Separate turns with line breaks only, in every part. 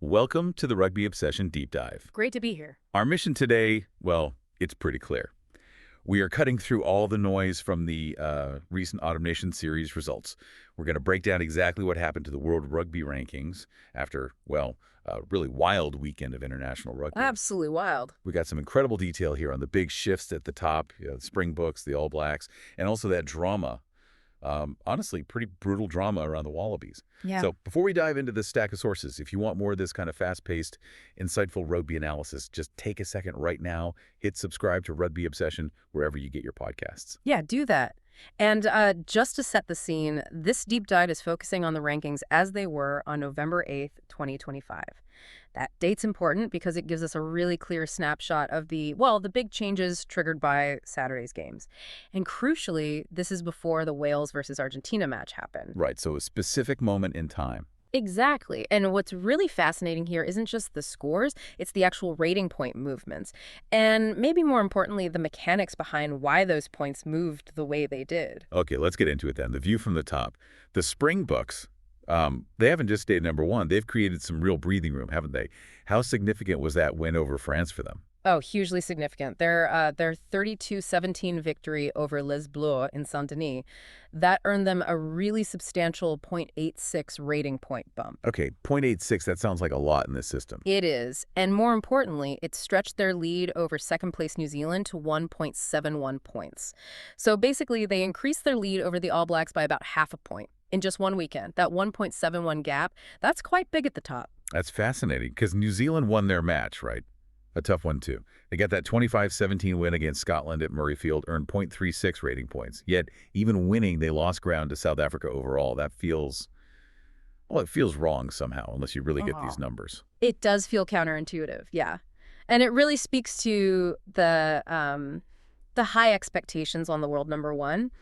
Welcome to the Rugby Obsession Deep Dive.
Great to be here.
Our mission today, well, it's pretty clear. We are cutting through all the noise from the recent Autumn Nation Series results. We're going to break down exactly what happened to the World Rugby Rankings after, well, a really wild weekend of international rugby.
Absolutely wild.
We got some incredible detail here on the big shifts at the top, the Springboks, the All Blacks, and also that drama. Honestly, pretty brutal drama around the Wallabies.
Yeah.
So before we dive into this stack of sources, if you want more of this kind of fast-paced, insightful rugby analysis, just take a second right now, hit subscribe to Rugby Obsession wherever you get your podcasts.
Yeah, do that. And just to set the scene, this deep dive is focusing on the rankings as they were on November 8th, 2025. That date's important because it gives us a really clear snapshot of the big changes triggered by Saturday's games. And crucially, this is before the Wales versus Argentina match happened.
Right, so a specific moment in time.
Exactly. And what's really fascinating here isn't just the scores, it's the actual rating point movements. And maybe more importantly, the mechanics behind why those points moved the way they did.
Okay, let's get into it then. The view from the top. The Springboks, they haven't just stayed number one. They've created some real breathing room, haven't they? How significant was that win over France for them?
Oh, hugely significant. Their 32-17 victory over Les Bleus in Saint-Denis, that earned them a really substantial 0.86 rating point bump.
Okay, 0.86, that sounds like a lot in this system.
It is. And more importantly, it stretched their lead over second-place New Zealand to 1.71 points. So basically, they increased their lead over the All Blacks by about half a point in just one weekend. That 1.71 gap, that's quite big at the top.
That's fascinating, because New Zealand won their match, right? A tough one, too. They got that 25-17 win against Scotland at Murrayfield, earned 0.36 rating points. Yet, even winning, they lost ground to South Africa overall. That feels, well, it feels wrong somehow, unless you really get these numbers.
It does feel counterintuitive, yeah. And it really speaks to the high expectations on the world number one.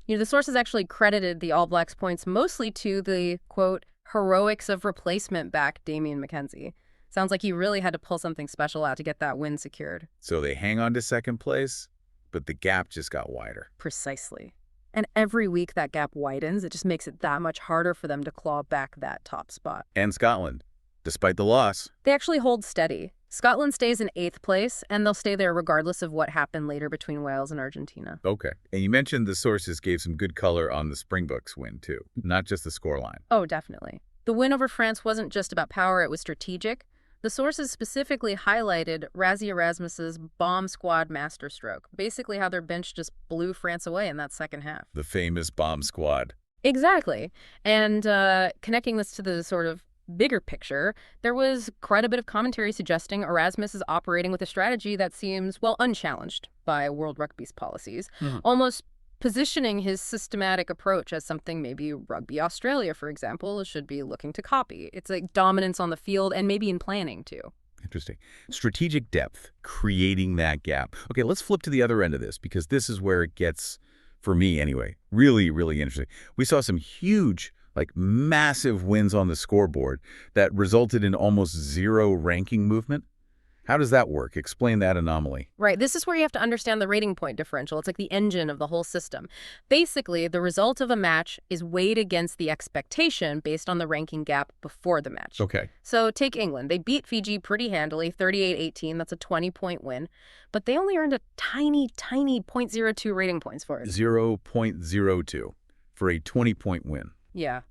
You know, the sources actually credited the All Blacks points mostly to the, quote, heroics of replacement back Damien McKenzie. Sounds like he really had to pull something special out to get that win secured.
So they hang on to second place, but the gap just got wider.
Precisely. And every week that gap widens, it just makes it that much harder for them to claw back that top spot.
And Scotland, despite the loss,
they actually hold steady. Scotland stays in 8th place, and they'll stay there regardless of what happened later between Wales and Argentina.
Okay. And you mentioned the sources gave some good color on the Springboks win, too, not just the scoreline.
Oh, definitely. The win over France wasn't just about power, it was strategic. The sources specifically highlighted Rassie Erasmus's bomb squad masterstroke, basically how their bench just blew France away in that second half.
The famous bomb squad.
Exactly. And connecting this to the sort of bigger picture, there was quite a bit of commentary suggesting Erasmus is operating with a strategy that seems, well, unchallenged by World Rugby's policies, almost positioning his systematic approach as something maybe Rugby Australia, for example, should be looking to copy. It's like dominance on the field and maybe in planning, too.
Interesting. Strategic depth, creating that gap. Okay, let's flip to the other end of this, because this is where it gets, for me anyway, really, really interesting. We saw some huge, massive wins on the scoreboard that resulted in almost zero ranking movement. How does that work? Explain that anomaly.
Right. This is where you have to understand the rating point differential. It's like the engine of the whole system. Basically, the result of a match is weighed against the expectation based on the ranking gap before the match.
Okay.
So take England. They beat Fiji pretty handily, 38-18. That's a 20-point win. But they only earned a tiny, tiny 0.02 rating points for it.
0.02 for a 20-point win.
Yeah.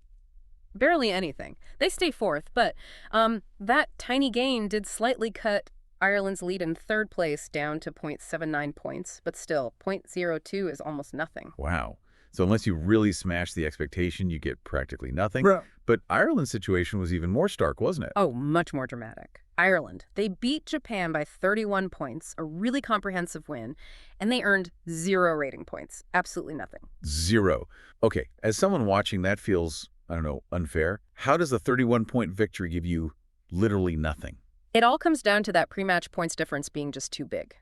Barely anything. They stay fourth, but that tiny gain did slightly cut Ireland's lead in third place down to 0.79 points, but still, 0.02 is almost nothing.
Wow. So unless you really smash the expectation, you get practically nothing.
Right.
But Ireland's situation was even more stark, wasn't it?
Oh, much more dramatic. Ireland, they beat Japan by 31 points, a really comprehensive win, and they earned 0 rating points. Absolutely nothing.
0. Okay, as someone watching, that feels, I don't know, unfair. How does a 31-point victory give you literally nothing?
It all comes down to that pre-match points difference being just too big.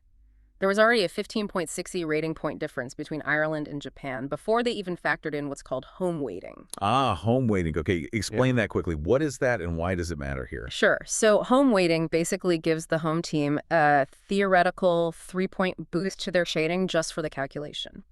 There was already a 15.60 rating point difference between Ireland and Japan before they even factored in what's called home weighting.
Ah, home weighting. Okay, explain that quickly. What is that and why does it matter here?
Sure. So home weighting basically gives the home team a theoretical 3-point boost to their shading just for the calculation.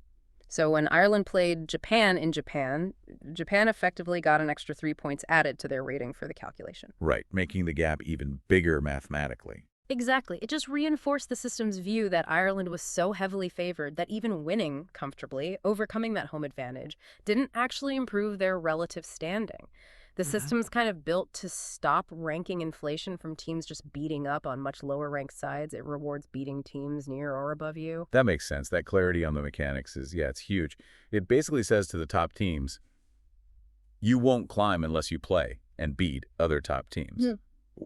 So when Ireland played Japan in Japan, Japan effectively got an extra 3 points added to their rating for the calculation.
Right, making the gap even bigger mathematically.
Exactly. It just reinforced the system's view that Ireland was so heavily favored that even winning comfortably, overcoming that home advantage, didn't actually improve their relative standing. The system's kind of built to stop ranking inflation from teams just beating up on much lower ranked sides. It rewards beating teams near or above you.
That makes sense. That clarity on the mechanics is, yeah, it's huge. It basically says to the top teams, you won't climb unless you play and beat other top teams.
Yeah.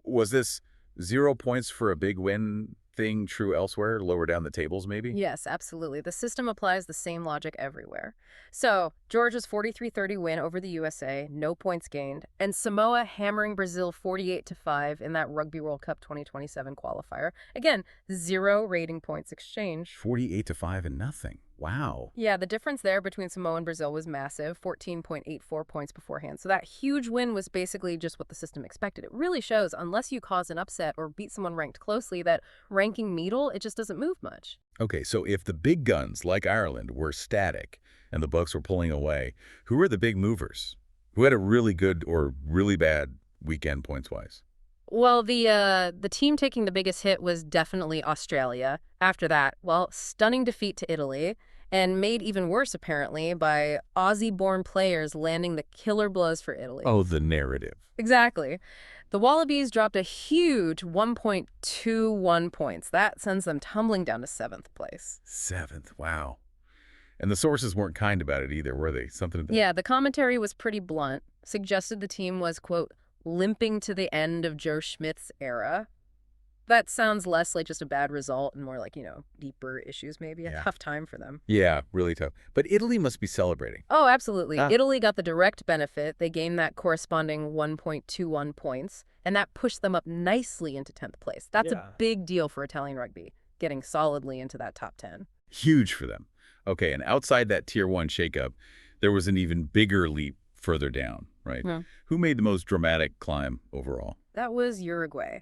Was this 0 points for a big win thing true elsewhere, lower down the tables maybe?
Yes, absolutely. The system applies the same logic everywhere. So, Georgia's 43-30 win over the USA, no points gained, and Samoa hammering Brazil 48-5 in that Rugby World Cup 2027 qualifier. Again, 0 rating points exchanged.
48-5 and nothing. Wow.
Yeah, the difference there between Samoa and Brazil was massive, 14.84 points beforehand. So that huge win was basically just what the system expected. It really shows, unless you cause an upset or beat someone ranked closely, that ranking Meadle, it just doesn't move much.
Okay, so if the big guns, like Ireland, were static and the Bucks were pulling away, who were the big movers? Who had a really good or really bad weekend points-wise?
Well, the team taking the biggest hit was definitely Australia. After that, well, stunning defeat to Italy, and made even worse, apparently, by Aussie-born players landing the killer blows for Italy.
Oh, the narrative.
Exactly. The Wallabies dropped a huge 1.21 points. That sends them tumbling down to 7th place.
7th, wow. And the sources weren't kind about it either, were they?
Yeah, the commentary was pretty blunt, suggested the team was, quote, limping to the end of Joe Schmidt's era. That sounds less like just a bad result and more like, deeper issues maybe. A tough time for them.
Yeah, really tough. But Italy must be celebrating.
Oh, absolutely. Italy got the direct benefit. They gained that corresponding 1.21 points, and that pushed them up nicely into 10th place. That's a big deal for Italian rugby, getting solidly into that top 10.
Huge for them. Okay, and outside that Tier 1 shakeup, there was an even bigger leap further down, right?
Yeah.
Who made the most dramatic climb overall?
That was Uruguay.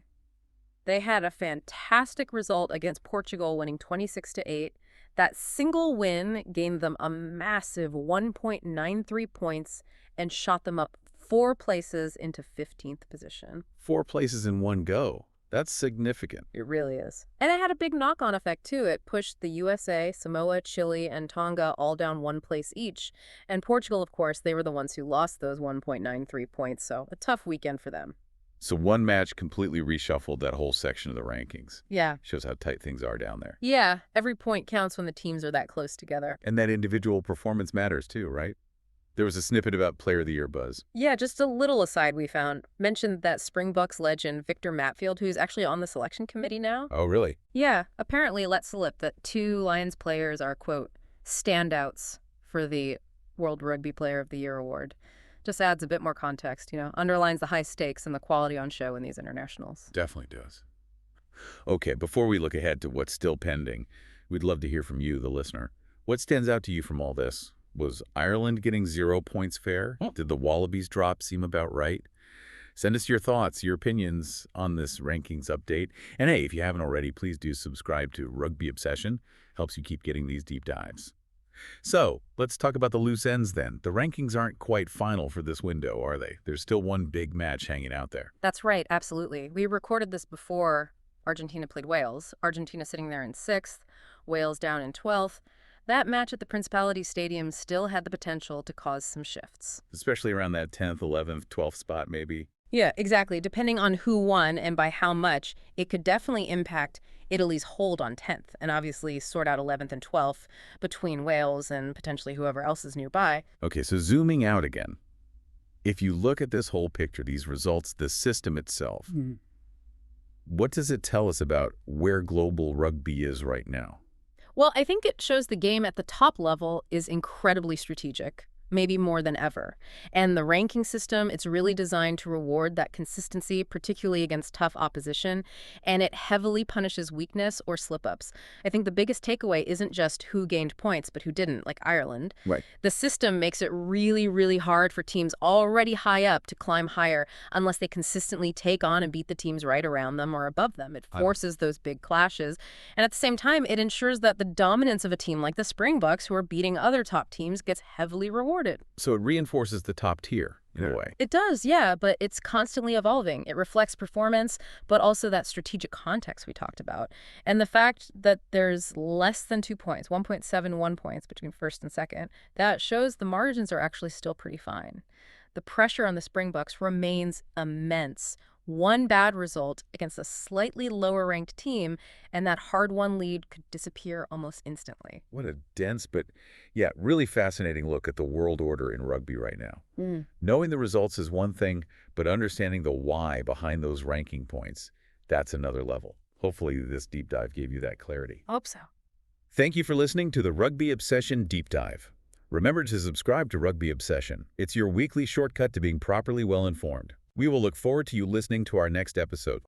They had a fantastic result against Portugal, winning 26-8. That single win gained them a massive 1.93 points and shot them up 4 places into 15th position.
4 places in one go. That's significant.
It really is. And it had a big knock-on effect, too. It pushed the USA, Samoa, Chile, and Tonga all down 1 place each. And Portugal, of course, they were the ones who lost those 1.93 points, so a tough weekend for them.
So one match completely reshuffled that whole section of the rankings.
Yeah.
Shows how tight things are down there.
Yeah, every point counts when the teams are that close together.
And that individual performance matters too, right? There was a snippet about Player of the Year buzz.
Yeah, just a little aside we found. Mentioned that Springboks legend Victor Matfield, who's actually on the selection committee now.
Oh, really?
Yeah, apparently let slip that 2 Lions players are, quote, standouts for the World Rugby Player of the Year award. Just adds a bit more context, underlines the high stakes and the quality on show in these internationals.
Definitely does. Okay, before we look ahead to what's still pending, we'd love to hear from you, the listener. What stands out to you from all this? Was Ireland getting 0 points fair? Did the Wallabies drop seem about right? Send us your thoughts, your opinions on this rankings update. And hey, if you haven't already, please do subscribe to Rugby Obsession. Helps you keep getting these deep dives. So, let's talk about the loose ends then. The rankings aren't quite final for this window, are they? There's still one big match hanging out there.
That's right, absolutely. We recorded this before Argentina played Wales. Argentina sitting there in 6th, Wales down in 12th. That match at the Principality Stadium still had the potential to cause some shifts.
Especially around that 10th, 11th, 12th spot, maybe.
Yeah, exactly. Depending on who won and by how much, it could definitely impact Italy's hold on 10th and obviously sort out 11th and 12th between Wales and potentially whoever else is nearby.
Okay, so zooming out again. If you look at this whole picture, these results, the system itself, what does it tell us about where global rugby is right now?
Well, I think it shows the game at the top level is incredibly strategic. maybe more than ever. And the ranking system, it's really designed to reward that consistency, particularly against tough opposition, and it heavily punishes weakness or slip-ups. I think the biggest takeaway isn't just who gained points, but who didn't, like Ireland.
Right.
The system makes it really, really hard for teams already high up to climb higher unless they consistently take on and beat the teams right around them or above them. It forces those big clashes. And at the same time, it ensures that the dominance of a team like the Springboks, who are beating other top teams, gets heavily rewarded.
So it reinforces the top tier, in a way.
It does, yeah, but it's constantly evolving. It reflects performance, but also that strategic context we talked about. And the fact that there's less than 2 points, 1.71 points between first and second, that shows the margins are actually still pretty fine. The pressure on the Springboks remains immense. One bad result against a slightly lower-ranked team, and that hard-won lead could disappear almost instantly.
What a dense but, yeah, really fascinating look at the world order in rugby right now. Knowing the results is one thing, but understanding the why behind those ranking points, that's another level. Hopefully this deep dive gave you that clarity.
Hope so.
Thank you for listening to the Rugby Obsession Deep Dive. Remember to subscribe to Rugby Obsession. It's your weekly shortcut to being properly well-informed. We will look forward to you listening to our next episode.